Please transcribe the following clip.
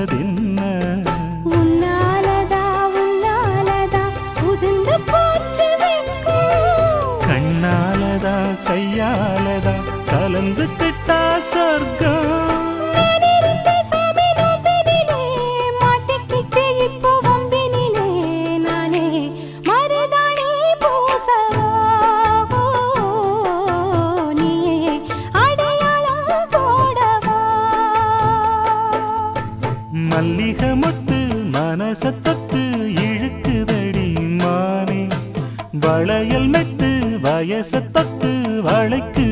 சொல்வதென்ன உன்னாலதா உன்னாலதா உதிர்ந்து போச்சு வெட்கம் கண்ணாலதா கையாலதா கலந்து கிட்டா சொர்க்கம் மல்லிகை மொட்டு மனச தொட்டு இழுக்குதடி மானே வளையல் மெட்டு வயச தொட்டு வளைக்கு